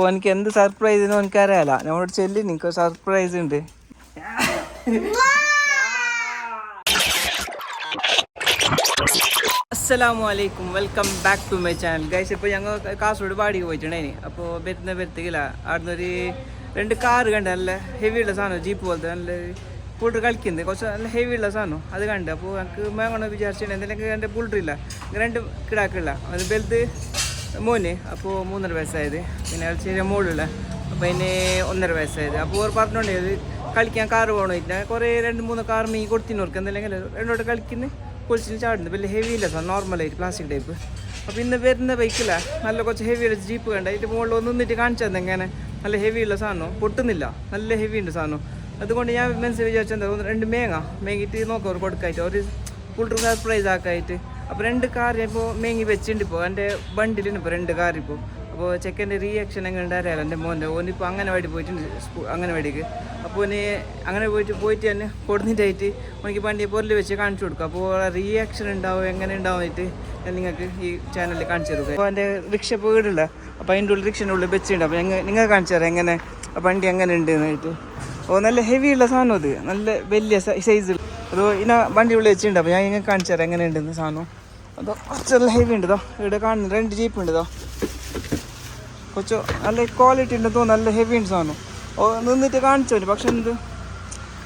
എനിക്ക് എന്ത് സർപ്രൈസ് എന്ന് എനിക്കറിയാല. നമ്മളോട് ചെല്ലി നിനക്ക് സർപ്രൈസ് ഉണ്ട്. അസ്സലാമലൈക്കും, welcome back to my channel guys. ഇപ്പോൾ ഞങ്ങൾ കാസർഗോഡ് പാടിക്ക് പോയിട്ടുണ്ടായിന്. അപ്പോൾ വരുത്തില്ല അവിടുന്ന് ഒരു 2 കാറ് കണ്ട്, നല്ല ഹെവിയുള്ള സാധനം, ജീപ്പ് പോലത്തെ നല്ല പുൾട്ടർ കളിക്കുന്നത്, കുറച്ച് നല്ല ഹെവിയുള്ള സാധനം അത് കണ്ട്. അപ്പോൾ എനിക്ക് മേങ്ങണം വിചാരിച്ചിട്ടുണ്ട്. എന്തെങ്കിലും എൻ്റെ പുൾട്ടറില്ല, 2 കിടാക്കുള്ള അത് വലുത് മോന്, അപ്പോൾ 3.5 വയസ്സായത്. പിന്നെ ചെറിയ മോളുള്ള, അപ്പോൾ അതിന് 1.5 വയസ്സായത്. അപ്പോൾ അവർ പറഞ്ഞോണ്ടത് കളിക്കാൻ കാറ് പോകണമായിട്ട് കുറേ 2-3 കാർ മീൻ കൊടുത്തിനവർക്ക് എന്തെങ്കിലും 2 കളിക്കുന്ന പൊളിച്ചിന് ചാടുന്നത്. വലിയ ഹെവി ഇല്ല സാർ, നോർമലായിട്ട് പ്ലാസ്റ്റിക് ടൈപ്പ്. അപ്പോൾ ഇന്ന് വരുന്ന ബൈക്കില്ല, നല്ല കുറച്ച് ഹെവിയുള്ള ജീപ്പ് കണ്ട. അതിൻ്റെ മുകളിൽ നിന്നിട്ട് കാണിച്ചു തന്നെ എങ്ങനെ നല്ല ഹെവിയുള്ള സാധനം, പൊട്ടുന്നില്ല, നല്ല ഹെവി ഉണ്ട് സാധനം. അതുകൊണ്ട് ഞാൻ മനസ്സിൽ വിചാരിച്ചെന്താ 2 മേങ്ങിയിട്ട് നോക്കാം അവർ കൊടുക്കായിട്ട്, ഒരു ഫുൾ സർപ്രൈസ് ആക്കായിട്ട്. അപ്പോൾ 2 കാർ ഇപ്പോൾ മേങ്ങി വെച്ചിട്ടുണ്ട്. ഇപ്പോൾ എൻ്റെ ബണ്ടിലുണ്ട് ഇപ്പോൾ 2 കാർ ഇപ്പോൾ. അപ്പോൾ ചെക്കൻ്റെ റിയാക്ഷൻ എങ്ങനെ ഉണ്ടായിരുന്നല്ലോ എൻ്റെ മോൻ്റെ. ഓനിപ്പോൾ അംഗനവാടി പോയിട്ടുണ്ട്, അംഗനവാടിക്ക്. അപ്പോൾ ഓന് അങ്ങനെ പോയിട്ട് തന്നെ കൊടുത്തിട്ടായിട്ട് എനിക്ക് വണ്ടി പൊരൽ വെച്ച് കാണിച്ചു കൊടുക്കും. അപ്പോൾ റിയാക്ഷൻ ഉണ്ടാവും എങ്ങനെ ഉണ്ടാവുമായിട്ട് ഞാൻ നിങ്ങൾക്ക് ഈ ചാനലിൽ കാണിച്ചു തരും. അപ്പോൾ എൻ്റെ റിക്ഷ ഇപ്പോൾ വീടില്ല, അപ്പോൾ അതിൻ്റെ ഉള്ളിൽ റിക്ഷൻ്റെ ഉള്ളിൽ വെച്ചിട്ടുണ്ട്. അപ്പോൾ നിങ്ങൾ കാണിച്ചു തരാം എങ്ങനെ വണ്ടി എങ്ങനെ ഉണ്ട് എന്നായിട്ട്. അപ്പോൾ നല്ല ഹെവിയുള്ള സാധനം, അത് നല്ല വലിയ സൈസിൽ അത് ഇങ്ങനെ വണ്ടി ഉള്ളിൽ വെച്ചിട്ടുണ്ട്. അപ്പോൾ ഞാൻ ഇങ്ങനെ കാണിച്ചു തരാം എങ്ങനെ ഉണ്ടെന്ന് സാധനം. അതോ കുറച്ചെല്ലാം ഹെവി ഉണ്ട്. ഇതോ ഇവിടെ കാണുന്നു 2 ജീപ്പ് ഉണ്ട്. ഇതോ കുറച്ച് നല്ല ക്വാളിറ്റി ഉണ്ട്, തോന്നുന്നു നല്ല ഹെവി ഉണ്ട് സാധനം. ഓ നിന്നിട്ട് കാണിച്ചു, പക്ഷെ എന്ത്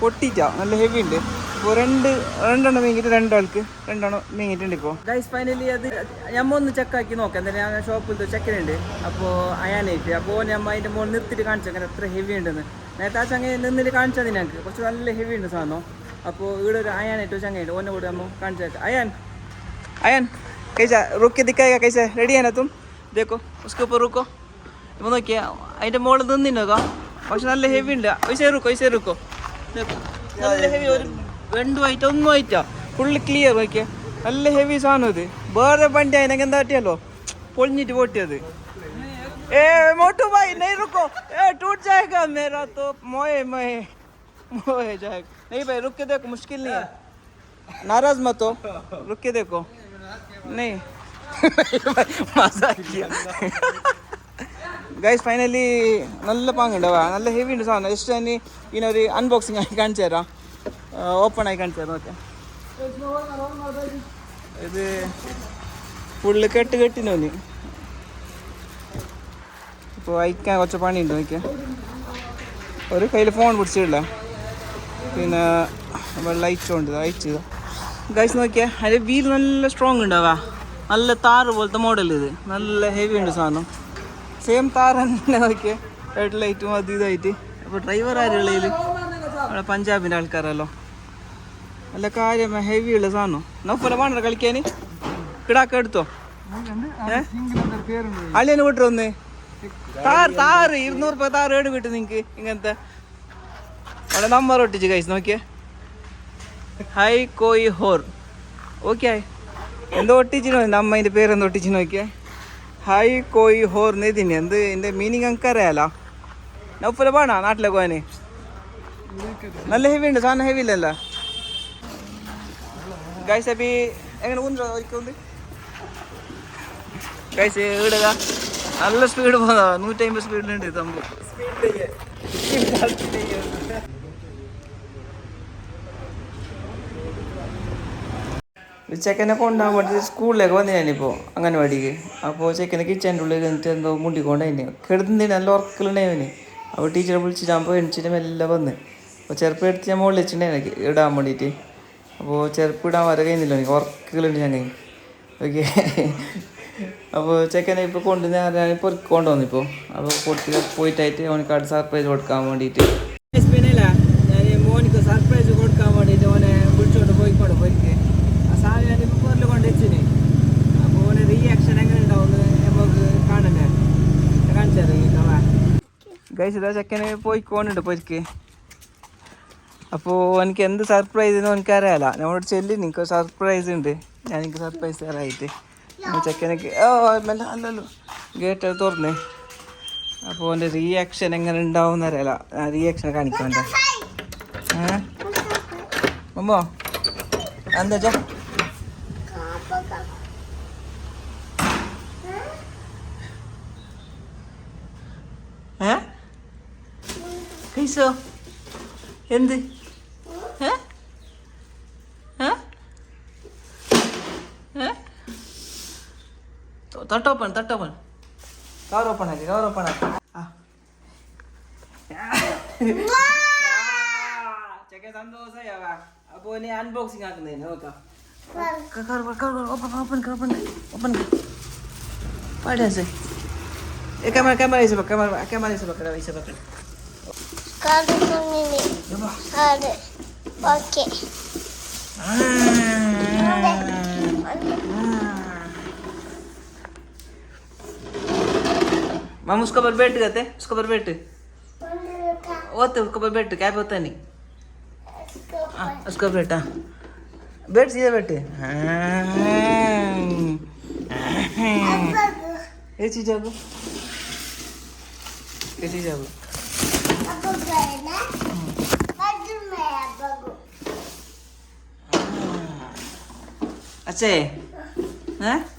പൊട്ടിയിട്ടാ, നല്ല ഹെവി ഉണ്ട്. ഇപ്പോൾ 2 മീങ്ങിട്ട് 2 ആൾക്ക് 2 മീങ്ങിട്ടുണ്ട്. ഇപ്പോൾ ഗൈസ് ഫൈനലി അത് ഞമ്മ ഒന്ന് ചെക്കാക്കി നോക്കാം. എന്തായാലും ഞാൻ ഷോപ്പിൽ ചെക്കനുണ്ട്, അപ്പോൾ അയാനായിട്ട്. അപ്പോൾ ഞമ്മ അതിൻ്റെ മുകളിൽ നിർത്തിയിട്ട് കാണിച്ചു അങ്ങനെ എത്ര ഹെവി ഉണ്ടെന്ന്. നേരത്തെ ആ ചങ്ങ നിന്നിട്ട് കാണിച്ചത് ഞങ്ങൾക്ക് കുറച്ച് നല്ല ഹെവി ഉണ്ട് സാധനം. അപ്പോൾ ഇവിടെ ഒരു അയാനായിട്ട് ചങ്ങയുണ്ട്, ഓനെ കൂടെ നമ്മൾ കാണിച്ചു തരാം. अयन कैसा रुक के दिखाएगा, कैसे रेडी है ना तुम? देखो उसके ऊपर रुको. ഇപ്പോൾ നോക്കിയാൽ അതിൻ്റെ മുകളിൽ നിന്നിനോക്കാ, പക്ഷെ നല്ല ഹെവി ഉണ്ട്. വൈസേ റുക്കോ നല്ല ഹെവി, ഒരു 2 ആയിട്ട് 1 ആയിട്ടാ ഫുള്ള് ക്ലിയർ. നോക്കിയാൽ നല്ല ഹെവി സാധനം. ഇത് വേറെ വണ്ടി അതിനൊക്കെ എന്താ പറ്റിയല്ലോ, പൊളിഞ്ഞിട്ട് പൊട്ടിയത്. ए मोटू भाई नहीं रुको, टूट जाएगा मेरा तो, मोए जाएगा. नहीं भाई रुक के देखो, मुश्किल नहीं है, नाराज मत हो, रुक के देखो. नहीं मजा किया ഗൈസ്. ഫൈനലി നല്ല പാങ്ങുണ്ടാവുക, നല്ല ഹെവി ഉണ്ട് സാധനം. ജസ്റ്റ് അതിന് ഇതിനൊരു അൺബോക്സിങ് ആയി കാണിച്ചു തരാം, ഓപ്പൺ ആയി കാണിച്ചു തരാം. ഓക്കെ, ഇത് ഫുള്ള് കെട്ടിനോന്. ഇപ്പോൾ അയക്കാൻ കുറച്ച് പണിയുണ്ട്. നോക്കിയാൽ ഒരു കയ്യിൽ ഫോൺ പിടിച്ചിട്ടില്ല, പിന്നെ ലൈറ്റ് ഉണ്ട്, അയച്ചത് ഗൈസ്. നോക്കിയാൽ അതിൻ്റെ വീൽ നല്ല സ്ട്രോങ് ഉണ്ടാവുക, നല്ല താറ് പോലത്തെ മോഡൽ. ഇത് നല്ല ഹെവി ഉണ്ട് സാധനം, സെയിം താർ തന്നെ. നോക്കിയാൽ ഹെഡ് ലൈറ്റും അത് ഇതായിട്ട്. അപ്പോൾ ഡ്രൈവർ ആരുള്ളതിൽ അവിടെ പഞ്ചാബിൻ്റെ ആൾക്കാരല്ലോ, നല്ല കാര്യം ഹെവി ഉള്ള സാധനം. നോക്കല വേണ്ട കളിക്കാൻ, കിടാക്ക എടുത്തോ. അളിയനെ വിട്ടു ഒന്ന് താറ് 200 രൂപ താറ് ഏട് കിട്ടും നിങ്ങൾക്ക് ഇങ്ങനത്തെ. അവിടെ നമ്പർ ഒട്ടിച്ച് കഴിച്ച് നോക്കിയേ, ഹൈ കോയി ഹോർ. ഓക്കെ, എന്തോ ഒട്ടിച്ചിനോ നമ്മ അതിൻ്റെ പേരെന്തോ ഒട്ടിച്ച് നോക്കിയേ, ഹൈ കോയി ഹോർ നെതിന്. എന്ത് എൻ്റെ മീനിങ് നമുക്ക് അറിയാലോ. നൗഫല വേണോ നാട്ടിലെ പോകാൻ? നല്ല ഹെവി ഉണ്ട് സാധനം, ഹെവി ഇല്ലല്ലോ ഗൈസ്. അപ്പി എങ്ങനെ ഉണ്ട് ഗൈസ്? ഇടുക നല്ല സ്പീഡ് പോകുന്നതാ, 150 സ്പീഡിലുണ്ട് തമ്പ്. ചെക്കനെ കൊണ്ടുപോകാൻ വേണ്ടി സ്കൂളിലേക്ക് വന്നു ഞാനിപ്പോൾ അംഗനവാടിക്ക്. അപ്പോൾ ചെക്കനെ കിച്ചൻ്റെ ഉള്ളിൽ എന്നിട്ട് എന്തോ മുണ്ടിക്കൊണ്ടതിന് കിടന്നിന് നല്ല ഉറക്കലുണ്ടായിന്. അപ്പോൾ ടീച്ചറെ വിളിച്ചിട്ട് ഞാൻ പോയി എണിച്ചിട്ട് എല്ലാം വന്ന്. അപ്പോൾ ചെറുപ്പം എടുത്ത് ഞാൻ മുകളിൽ വെച്ചിട്ടുണ്ടായി എനിക്ക് ഇടാൻ വേണ്ടിയിട്ട്. അപ്പോൾ ചെറുപ്പം ഇടാൻ വരെ കഴിയുന്നില്ല, എനിക്ക് ഉറക്കലുണ്ട് ഞാൻ. ഓക്കെ, അപ്പോൾ ചെക്കനെ ഇപ്പോൾ ഞാൻ പൊറുക്കി കൊണ്ടുവന്നു ഇപ്പോൾ. അപ്പോൾ പൊറുക്കി പോയിട്ടായിട്ട് അവനക്ക് അവിടെ സർപ്രൈസ് കൊടുക്കാൻ വേണ്ടിയിട്ട്, ഞാൻ മോനിക്ക് സർപ്രൈസ് കൊടുക്കാൻ വേണ്ടിയിട്ട് ഓനെ വിളിച്ചോണ്ട് പോയിക്കോട്ടെ പൊരിക്ക്. ആ സാധനം ഞാനിപ്പോൾ പൊറിൽ കൊണ്ട് വെച്ചിന്. അപ്പോൾ ഓന് റിയാക്ഷൻ എങ്ങനെ ഉണ്ടാവുമെന്ന് നമുക്ക് കാണണ്ടേ, കാണിച്ചറിയാം ഗൈസ്. ഇതാ ചെക്കന് പോയിക്കോണ്ടുണ്ട് പൊരിക്ക്. അപ്പോൾ എനിക്ക് എന്ത് സർപ്രൈസ് എന്ന് എനിക്കറിയാല. നമ്മളോട് ചെല്ലി നിനക്ക് സർപ്രൈസ് ഉണ്ട്, ഞാൻ എനിക്ക് സർപ്രൈസ് തരായിട്ട്. ചെക്കനൊക്കെ അല്ലല്ലോ ഗേറ്റ് തുറന്നേ. അപ്പോൾ എൻ്റെ റിയാക്ഷൻ എങ്ങനെ ഉണ്ടാവും അറിയാല, റിയാക്ഷൻ കാണിക്കണ്ട. അമ്മോ എന്താ വെച്ചാ ഈശോ എന്ത് തട്ടോപ്പൺ കവർ ഓപ്പൺ ആക്കി ചെക്ക സന്തോഷായ അപ്പൊ ഇനി അൺബോക്സിംഗ് ആക്കുന്നതിന് നോക്കാം open പാടിയാ Kamera isa bakal. Kalau ini ada pakai. माम उसके ऊपर बैठ गए थे उसके ऊपर बैठ होते उसके ऊपर बैठ क्या होता नहीं उसके ऊपर बैठा बैठ सीधे बैठे ये चीज आगो अच्छा है